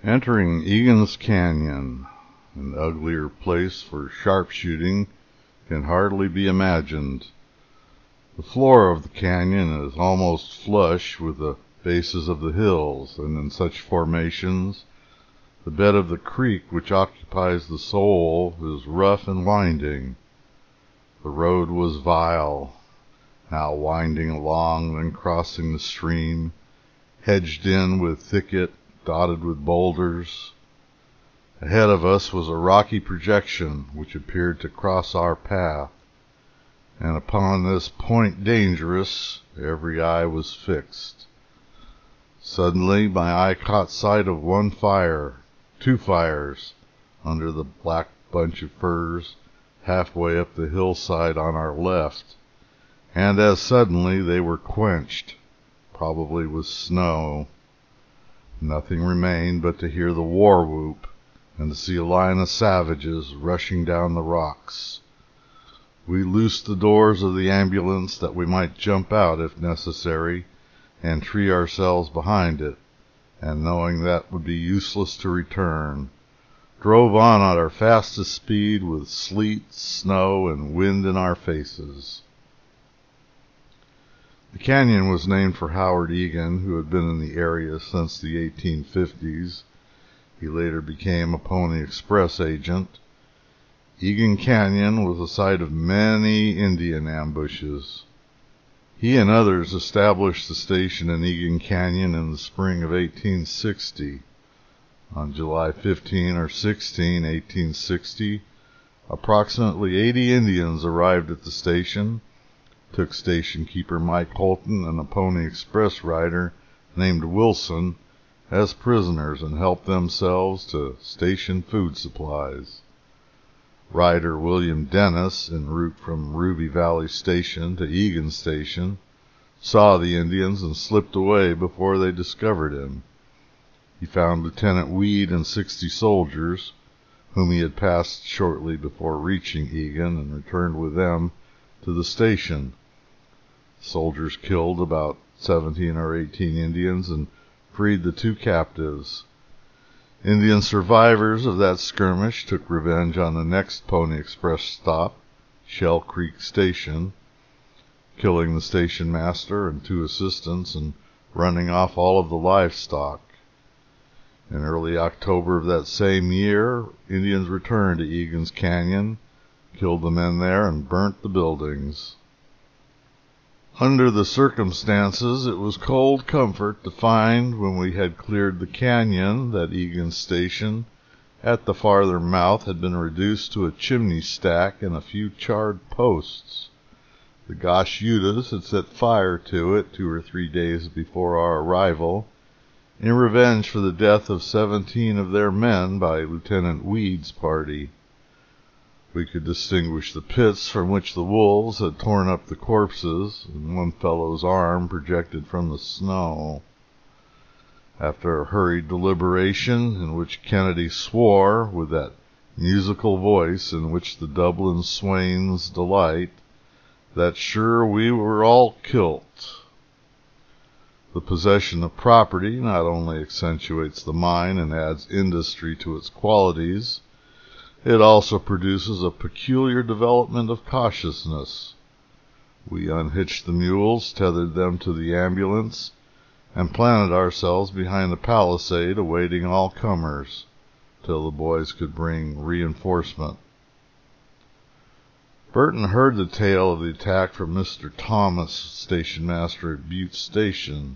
Entering Egan's Canyon, an uglier place for sharpshooting, can hardly be imagined. The floor of the canyon is almost flush with the bases of the hills, and in such formations, the bed of the creek which occupies the soul is rough and winding. The road was vile, now winding along, then crossing the stream, hedged in with thicket, dotted with boulders. Ahead of us was a rocky projection which appeared to cross our path, and upon this point dangerous, every eye was fixed. Suddenly my eye caught sight of two fires, under the black bunch of firs halfway up the hillside on our left, and as suddenly they were quenched, probably with snow. Nothing remained but to hear the war whoop and to see a line of savages rushing down the rocks. We loosed the doors of the ambulance that we might jump out if necessary and tree ourselves behind it, and knowing that would be useless to return, drove on at our fastest speed with sleet, snow, and wind in our faces. The canyon was named for Howard Egan, who had been in the area since the 1850s. He later became a Pony Express agent. Egan Canyon was the site of many Indian ambushes. He and others established the station in Egan Canyon in the spring of 1860. On July 15 or 16, 1860, approximately 80 Indians arrived at the station, took station keeper Mike Holton and a Pony Express rider named Wilson as prisoners and helped themselves to station food supplies. Rider William Dennis, en route from Ruby Valley Station to Egan Station, saw the Indians and slipped away before they discovered him. He found Lieutenant Weed and 60 soldiers, whom he had passed shortly before reaching Egan, and returned with them to the station. Soldiers killed about 17 or 18 Indians and freed the 2 captives. Indian survivors of that skirmish took revenge on the next Pony Express stop, Shell Creek Station, killing the station master and 2 assistants and running off all of the livestock. In early October of that same year, Indians returned to Egan's Canyon, killed the men there, and burnt the buildings. Under the circumstances, it was cold comfort to find, when we had cleared the canyon, that Egan Station at the farther mouth had been reduced to a chimney stack and a few charred posts. The Gosh Yutas had set fire to it 2 or 3 days before our arrival, in revenge for the death of 17 of their men by Lieutenant Weed's party. We could distinguish the pits from which the wolves had torn up the corpses, and one fellow's arm projected from the snow. After a hurried deliberation, in which Kennedy swore, with that musical voice in which the Dublin swains delight, that sure we were all kilt. The possession of property not only accentuates the mind and adds industry to its qualities, it also produces a peculiar development of cautiousness. We unhitched the mules, tethered them to the ambulance, and planted ourselves behind the palisade, awaiting all comers, till the boys could bring reinforcement. Burton heard the tale of the attack from Mr. Thomas, station master at Butte Station.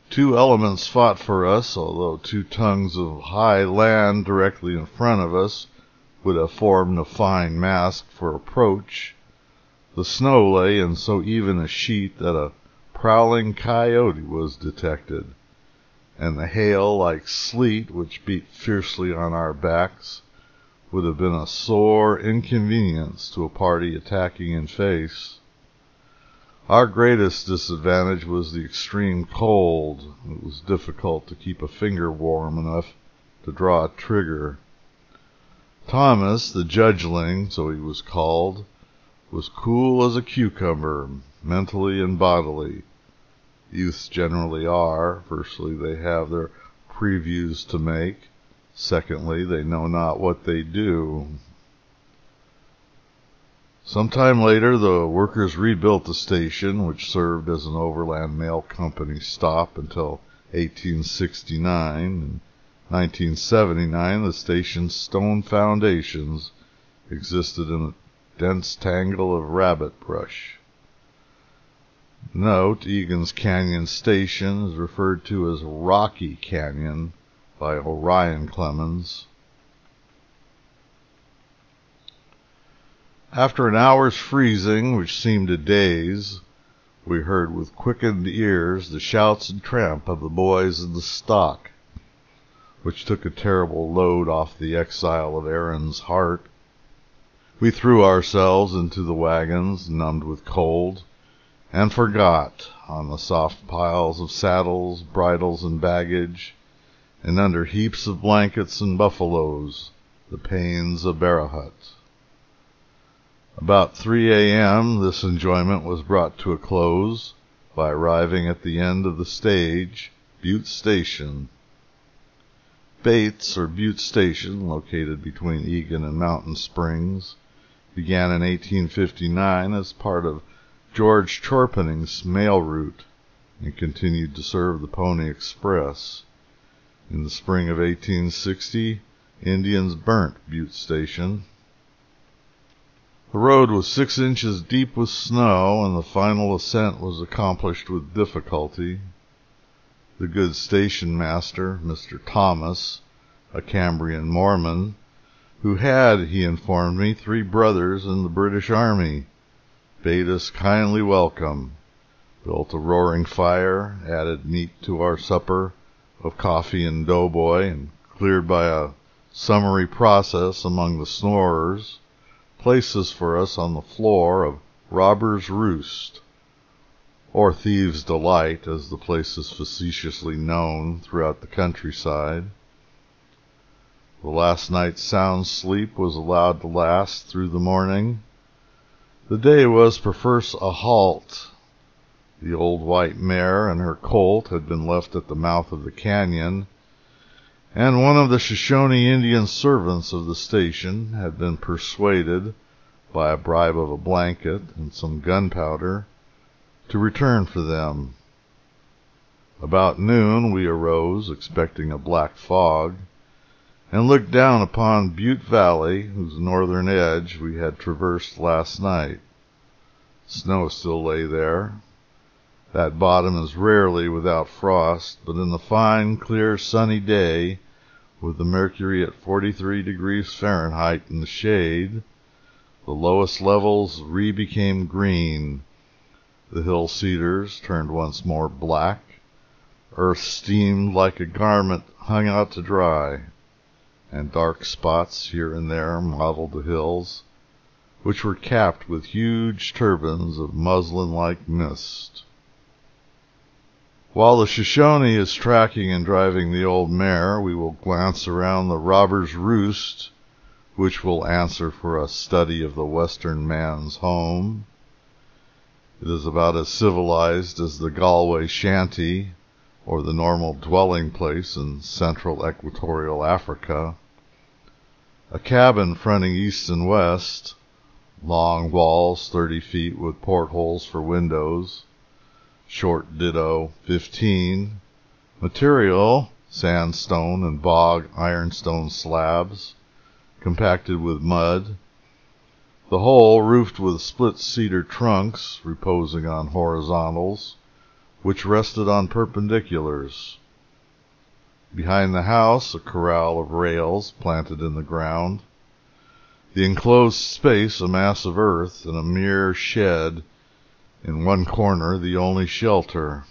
2 elements fought for us, although 2 tongues of high land directly in front of us would have formed a fine mask for approach. The snow lay in so even a sheet that a prowling coyote was detected, and the hail, like sleet, which beat fiercely on our backs, would have been a sore inconvenience to a party attacking in face. Our greatest disadvantage was the extreme cold. It was difficult to keep a finger warm enough to draw a trigger. Thomas, the judgeling, so he was called, was cool as a cucumber, mentally and bodily. Youths generally are. Firstly, they have their previews to make. Secondly, they know not what they do. Sometime later, the workers rebuilt the station, which served as an overland mail company stop until 1869. In 1979, the station's stone foundations existed in a dense tangle of rabbit brush. Note, Egan's Canyon Station is referred to as Rocky Canyon by Orion Clemens. After an hour's freezing, which seemed a days, we heard with quickened ears the shouts and tramp of the boys in the stock, which took a terrible load off the exile of Aaron's heart. We threw ourselves into the wagons, numbed with cold, and forgot, on the soft piles of saddles, bridles, and baggage, and under heaps of blankets and buffaloes, the pains of Barahut. About 3 a.m., this enjoyment was brought to a close by arriving at the end of the stage, Butte Station. Bates, or Butte Station, located between Egan and Mountain Springs, began in 1859 as part of George Chorpening's mail route and continued to serve the Pony Express. In the spring of 1860, Indians burnt Butte Station. The road was 6 inches deep with snow, and the final ascent was accomplished with difficulty. The good station master, Mr. Thomas, a Cambrian Mormon, who had, he informed me, 3 brothers in the British Army, bade us kindly welcome, built a roaring fire, added meat to our supper of coffee and doughboy, and cleared by a summary process among the snorers, places for us on the floor of Robber's Roost, or Thieves' Delight, as the place is facetiously known throughout the countryside. The last night's sound sleep was allowed to last through the morning. The day was perforce a halt. The old white mare and her colt had been left at the mouth of the canyon, and one of the Shoshone Indian servants of the station had been persuaded, by a bribe of a blanket and some gunpowder, to return for them. About noon we arose, expecting a black fog, and looked down upon Butte Valley, whose northern edge we had traversed last night. Snow still lay there. That bottom is rarely without frost, but in the fine, clear, sunny day, with the mercury at 43 degrees Fahrenheit in the shade, the lowest levels became green. The hill cedars turned once more black. Earth steamed like a garment hung out to dry, and dark spots here and there mottled the hills, which were capped with huge turbans of muslin-like mist. While the Shoshone is tracking and driving the old mare, we will glance around the Robber's Roost, which will answer for a study of the Western man's home. It is about as civilized as the Galway shanty, or the normal dwelling place in central equatorial Africa. A cabin fronting east and west, long walls 30 feet with portholes for windows, short ditto 15, material sandstone and bog ironstone slabs, compacted with mud, the whole roofed with split cedar trunks reposing on horizontals, which rested on perpendiculars. Behind the house, a corral of rails planted in the ground. The enclosed space, a mass of earth, and a mere shed in one corner, the only shelter.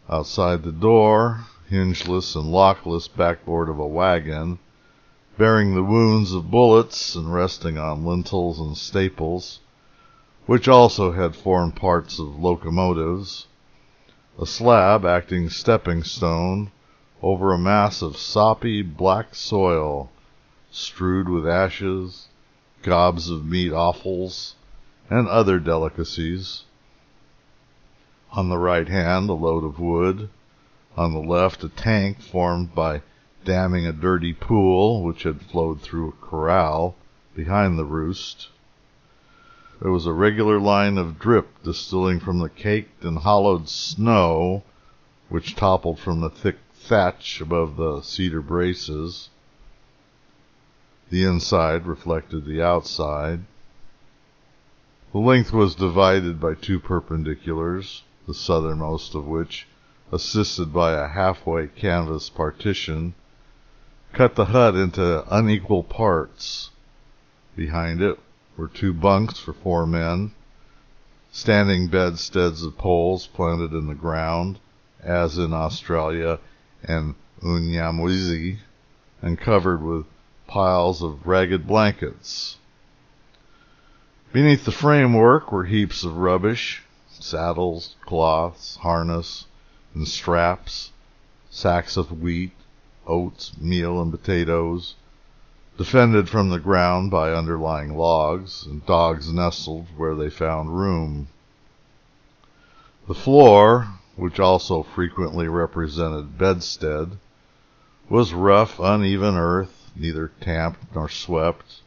Outside the door, hingeless and lockless backboard of a wagon, bearing the wounds of bullets and resting on lintels and staples, which also had formed parts of locomotives, a slab acting stepping stone over a mass of soppy black soil, strewed with ashes, gobs of meat offals, and other delicacies. On the right hand, a load of wood, On the left, a tank formed by damming a dirty pool which had flowed through a corral behind the roost. There was a regular line of drip distilling from the caked and hollowed snow which toppled from the thick thatch above the cedar braces. The inside reflected the outside. The length was divided by two perpendiculars, the southernmost of which, assisted by a halfway canvas partition, cut the hut into unequal parts. Behind it were two bunks for 4 men, standing bedsteads of poles planted in the ground, as in Australia and Unyamwezi, and covered with piles of ragged blankets. Beneath the framework were heaps of rubbish, saddles, cloths, harness, and straps, sacks of wheat, oats, meal, and potatoes, defended from the ground by underlying logs, and dogs nestled where they found room. The floor, which also frequently represented bedstead, was rough, uneven earth, neither tamped nor swept,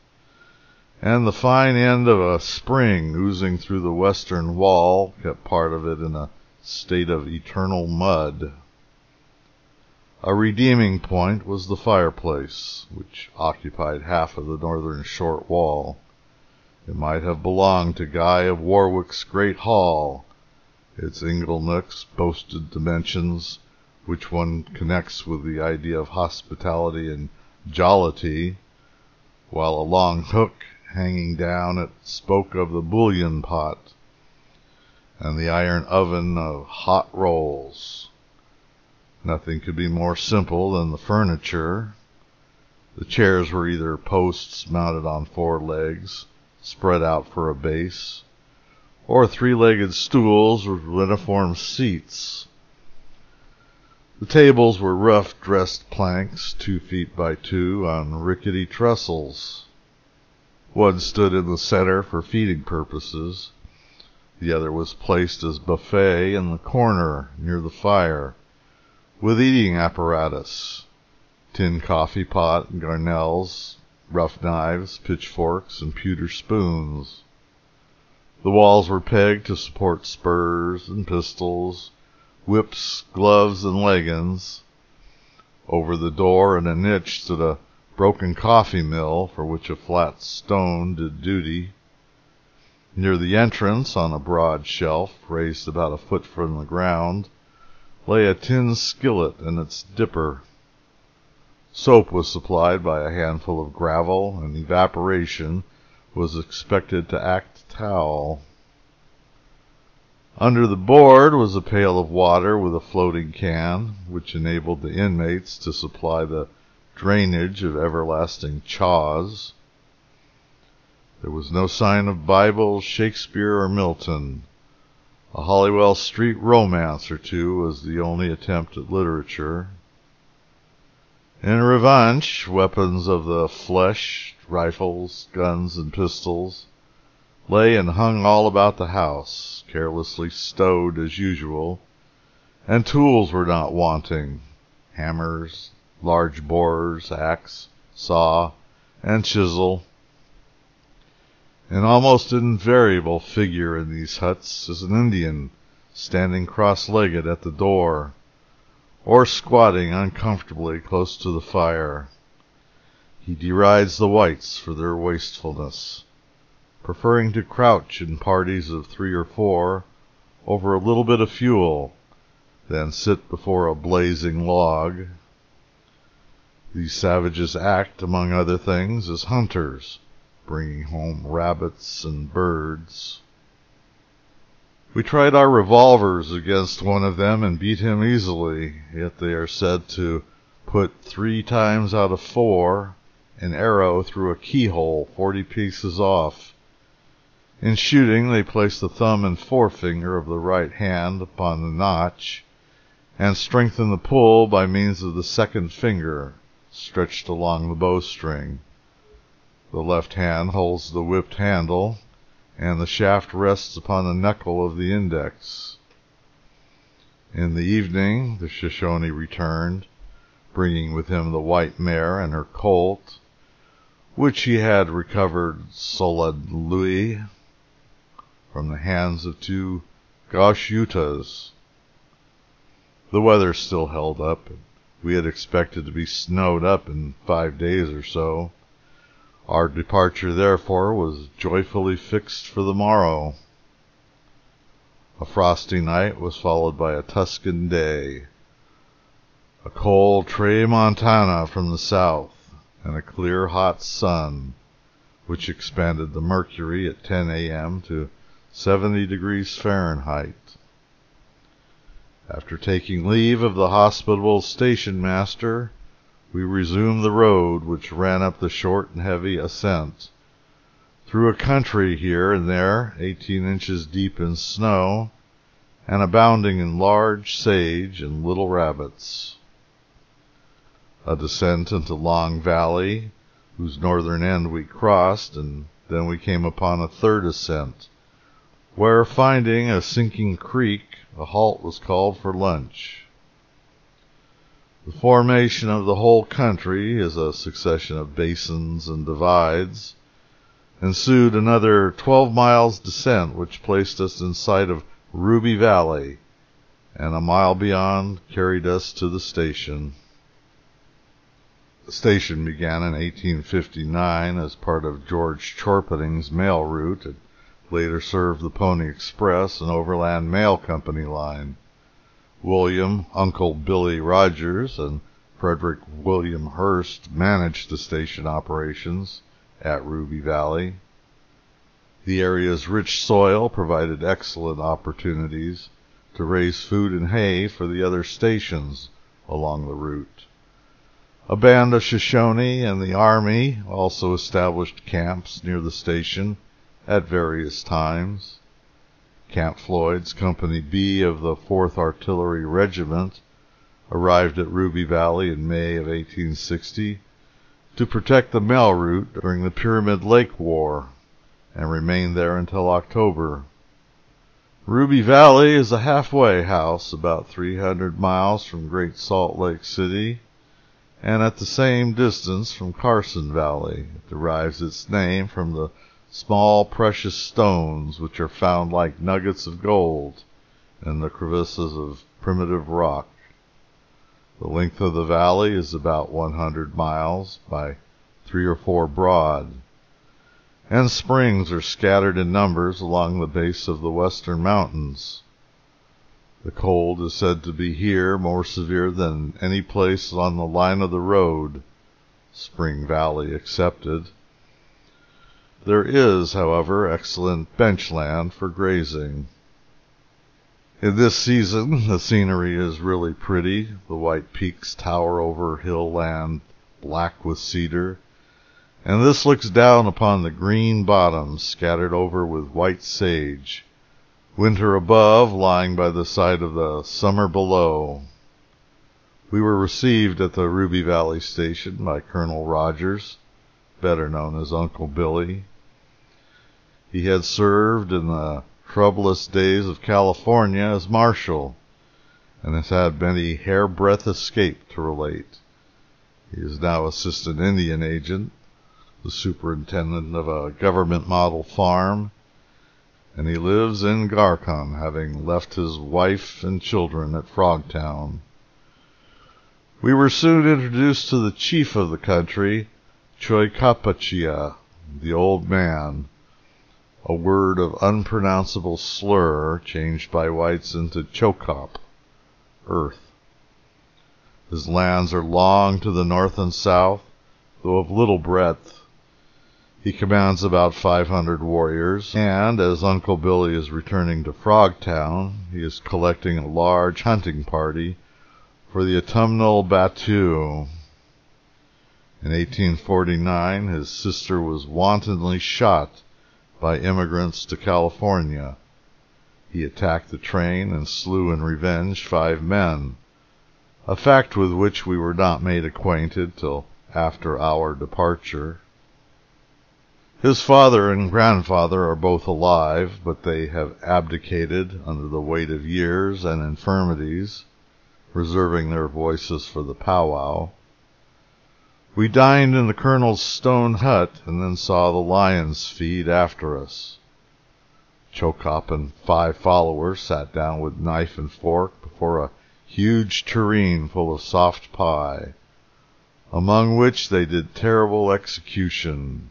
and the fine end of a spring oozing through the western wall kept part of it in a state of eternal mud. A redeeming point was the fireplace, which occupied half of the northern short wall. It might have belonged to Guy of Warwick's great hall. Its ingle nooks boasted dimensions which one connects with the idea of hospitality and jollity, while a long hook hanging down it spoke of the bouillon pot and the iron oven of hot rolls. Nothing could be more simple than the furniture. The chairs were either posts mounted on 4 legs, spread out for a base, or 3-legged stools with uniform seats. The tables were rough dressed planks, 2 feet by 2, on rickety trestles. One stood in the center for feeding purposes. The other was placed as buffet in the corner near the fire, with eating apparatus, tin coffee pot and garnels, rough knives, pitchforks, and pewter spoons. The walls were pegged to support spurs and pistols, whips, gloves, and leggings. Over the door in a niche stood a broken coffee mill for which a flat stone did duty. Near the entrance, on a broad shelf raised about a foot from the ground, lay a tin skillet and its dipper. Soap was supplied by a handful of gravel, and evaporation was expected to act towel. Under the board was a pail of water with a floating can, which enabled the inmates to supply the drainage of everlasting chaws. There was no sign of Bible, Shakespeare, or Milton. A Holywell Street romance or two was the only attempt at literature. In revanche, weapons of the flesh, rifles, guns, and pistols, lay and hung all about the house, carelessly stowed as usual, and tools were not wanting: hammers, large borers, axe, saw, and chisel. An almost invariable figure in these huts is an Indian standing cross-legged at the door, or squatting uncomfortably close to the fire. He derides the whites for their wastefulness, preferring to crouch in parties of 3 or 4 over a little bit of fuel, than sit before a blazing log. These savages act, among other things, as hunters, bringing home rabbits and birds. We tried our revolvers against one of them and beat him easily, yet they are said to put 3 times out of 4 an arrow through a keyhole 40 paces off. In shooting, they place the thumb and forefinger of the right hand upon the notch, and strengthen the pull by means of the second finger stretched along the bowstring. The left hand holds the whipped handle, and the shaft rests upon the knuckle of the index. In the evening the Shoshone returned, bringing with him the white mare and her colt, which he had recovered solidly from the hands of two gauche Yutas. The weather still held up, and we had expected to be snowed up in 5 days or so. Our departure, therefore, was joyfully fixed for the morrow. A frosty night was followed by a Tuscan day, a cold tramontana from the south, and a clear, hot sun, which expanded the mercury at 10 a.m. to 70 degrees Fahrenheit. After taking leave of the hospitable station master, we resumed the road, which ran up the short and heavy ascent, through a country here and there 18 inches deep in snow, and abounding in large sage and little rabbits. A descent into Long Valley, whose northern end we crossed, and then we came upon a third ascent, where, finding a sinking creek, a halt was called for lunch. The formation of the whole country is a succession of basins and divides. Ensued another 12 miles descent, which placed us in sight of Ruby Valley, and a mile beyond carried us to the station. The station began in 1859 as part of George Chorpening's mail route. It later served the Pony Express and Overland Mail Company line. William "Uncle Billy" Rogers and Frederick William Hurst managed the station operations at Ruby Valley. The area's rich soil provided excellent opportunities to raise food and hay for the other stations along the route. A band of Shoshone and the Army also established camps near the station at various times. Camp Floyd's Company B of the 4th Artillery Regiment arrived at Ruby Valley in May of 1860 to protect the mail route during the Pyramid Lake War, and remained there until October. Ruby Valley is a halfway house about 300 miles from Great Salt Lake City, and at the same distance from Carson Valley. It derives its name from the small precious stones which are found like nuggets of gold in the crevices of primitive rock. The length of the valley is about 100 miles by 3 or 4 broad, and springs are scattered in numbers along the base of the western mountains. The cold is said to be here more severe than any place on the line of the road, Spring Valley excepted. There is, however, excellent bench land for grazing. In this season, the scenery is really pretty. The white peaks tower over hill land black with cedar, and this looks down upon the green bottoms scattered over with white sage, winter above lying by the side of the summer below. We were received at the Ruby Valley station by Colonel Rogers, better known as Uncle Billy. He had served in the troublous days of California as marshal, and has had many hairbreadth escapes to relate. He is now assistant Indian agent, the superintendent of a government model farm, and he lives in Garcon, having left his wife and children at Frogtown. We were soon introduced to the chief of the country, Choikapachia, the old man, a word of unpronounceable slur changed by whites into Chokop, earth. His lands are long to the north and south, though of little breadth. He commands about 500 warriors, and as Uncle Billy is returning to Frogtown, he is collecting a large hunting party for the autumnal battue. In 1849, his sister was wantonly shot by immigrants to California. He attacked the train and slew in revenge 5 men, a fact with which we were not made acquainted till after our departure. His father and grandfather are both alive, but they have abdicated under the weight of years and infirmities, reserving their voices for the powwow. We dined in the colonel's stone hut, and then saw the lions feed after us. Chokop and 5 followers sat down with knife and fork before a huge tureen full of soft pie, among which they did terrible execution,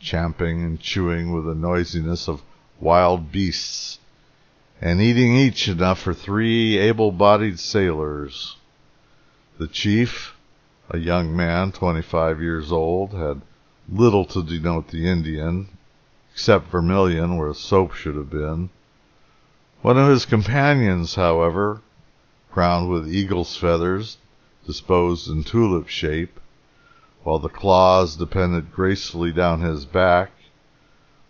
champing and chewing with the noisiness of wild beasts, and eating each enough for 3 able-bodied sailors. The chief, a young man 25 years old, had little to denote the Indian, except vermilion where soap should have been. One of his companions, however, crowned with eagle's feathers, disposed in tulip shape, while the claws depended gracefully down his back,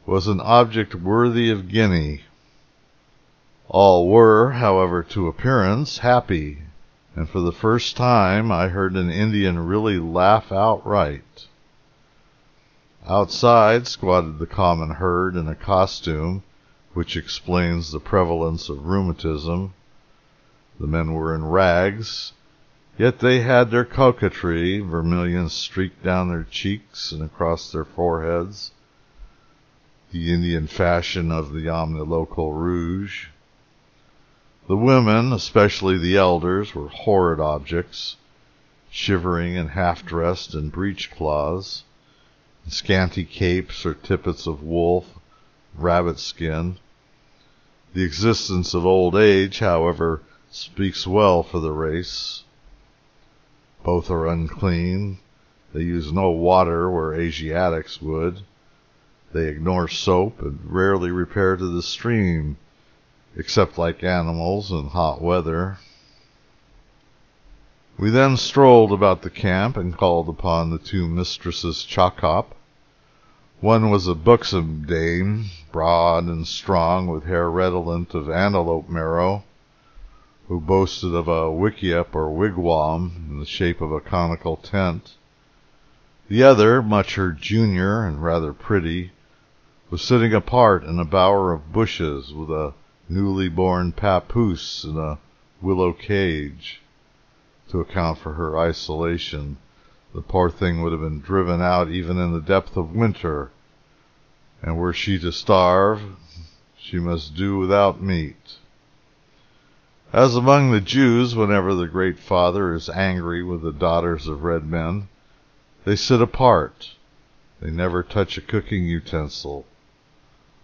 was an object worthy of Guinea. All were, however, to appearance, happy, and for the first time I heard an Indian really laugh outright. Outside squatted the common herd in a costume which explains the prevalence of rheumatism. The men were in rags, yet they had their coquetry, vermilion streaked down their cheeks and across their foreheads, the Indian fashion of the omnilocal rouge. The women, especially the elders, were horrid objects, shivering and half-dressed in breech-cloths, in scanty capes or tippets of wolf, rabbit skin. The existence of old age, however, speaks well for the race. Both are unclean. They use no water where Asiatics would. They ignore soap and rarely repair to the stream, except like animals in hot weather. We then strolled about the camp and called upon the 2 mistresses Chokop. One was a buxom dame, broad and strong, with hair redolent of antelope marrow, who boasted of a wickiup or wigwam in the shape of a conical tent. The other, much her junior and rather pretty, was sitting apart in a bower of bushes with a newly born papoose in a willow cage. To account for her isolation, the poor thing would have been driven out even in the depth of winter, and were she to starve, she must do without meat. As among the Jews, whenever the Great Father is angry with the daughters of red men, they sit apart. They never touch a cooking utensil,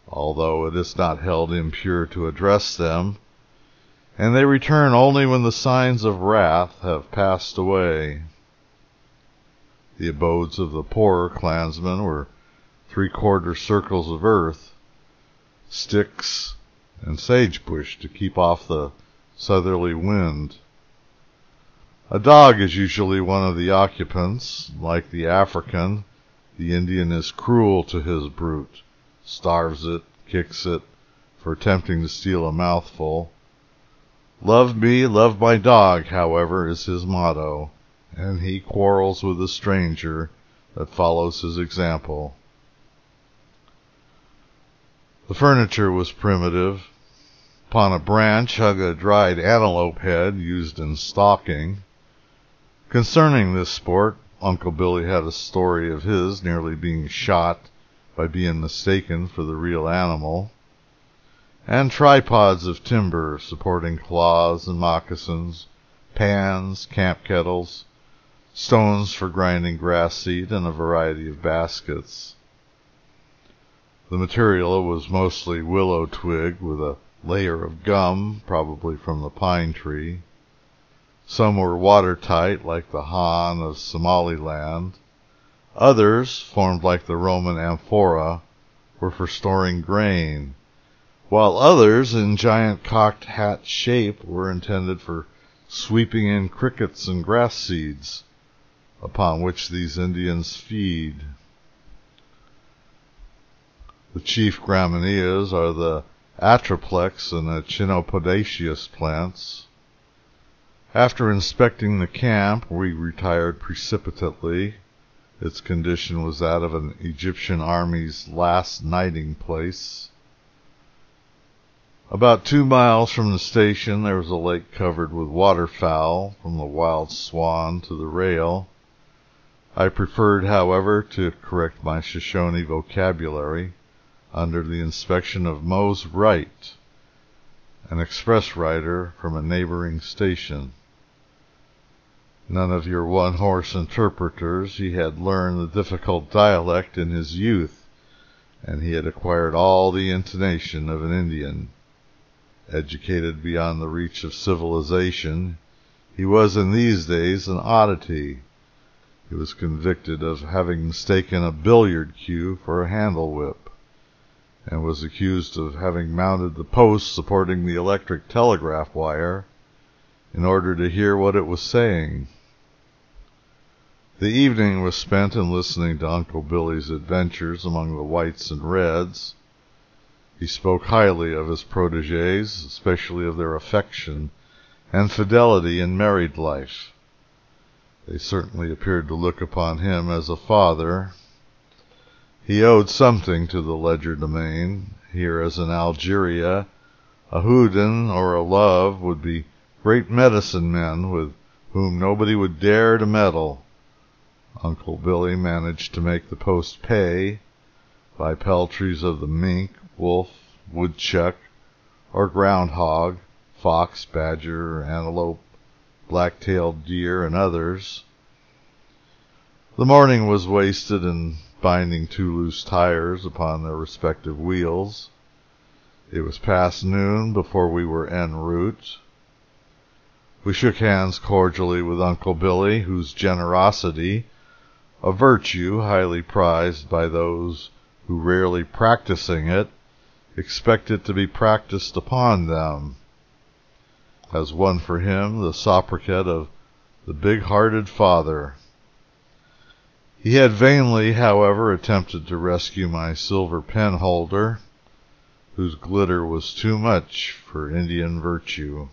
although it is not held impure to address them, and they return only when the signs of wrath have passed away. The abodes of the poorer clansmen were 3/4 circles of earth, sticks, and sagebush to keep off the southerly wind. A dog is usually one of the occupants. Like the African, the Indian is cruel to his brute, starves it, kicks it, for attempting to steal a mouthful. Love me, love my dog, however, is his motto, and he quarrels with the stranger that follows his example. The furniture was primitive. Upon a branch hung a dried antelope head used in stalking. Concerning this sport, Uncle Billy had a story of his nearly being shot by being mistaken for the real animal, and tripods of timber supporting claws and moccasins, pans, camp kettles, stones for grinding grass seed, and a variety of baskets. The material was mostly willow twig with a layer of gum, probably from the pine tree. Some were watertight, like the Han of Somaliland. Others, formed like the Roman amphora, were for storing grain, while others, in giant cocked hat shape, were intended for sweeping in crickets and grass seeds, upon which these Indians feed. The chief gramineas are the atriplex and the chenopodiaceous plants. After inspecting the camp, we retired precipitately, Its condition was that of an Egyptian army's last nighting place. About 2 miles from the station there was a lake covered with waterfowl, from the wild swan to the rail. I preferred, however, to correct my Shoshone vocabulary under the inspection of Mose Wright, an express rider from a neighboring station. None of your one-horse interpreters. He had learned the difficult dialect in his youth, and he had acquired all the intonation of an Indian. Educated beyond the reach of civilization, he was in these days an oddity. He was convicted of having mistaken a billiard cue for a handle whip, and was accused of having mounted the post supporting the electric telegraph wire in order to hear what it was saying. The evening was spent in listening to Uncle Billy's adventures among the whites and reds. He spoke highly of his protégés, especially of their affection and fidelity in married life. They certainly appeared to look upon him as a father. He owed something to the legerdemain. Here, as in Algeria, a Houdin or a Love would be great medicine men with whom nobody would dare to meddle. Uncle Billy managed to make the post pay by peltries of the mink, wolf, woodchuck, or groundhog, fox, badger, antelope, black-tailed deer, and others. The morning was wasted in binding 2 loose tires upon their respective wheels. It was past noon before we were en route. We shook hands cordially with Uncle Billy, whose generosity, a virtue highly prized by those who, rarely practicing it, expect it to be practiced upon them, has won for him the sobriquet of the big-hearted father. He had vainly, however, attempted to rescue my silver pen holder, whose glitter was too much for Indian virtue.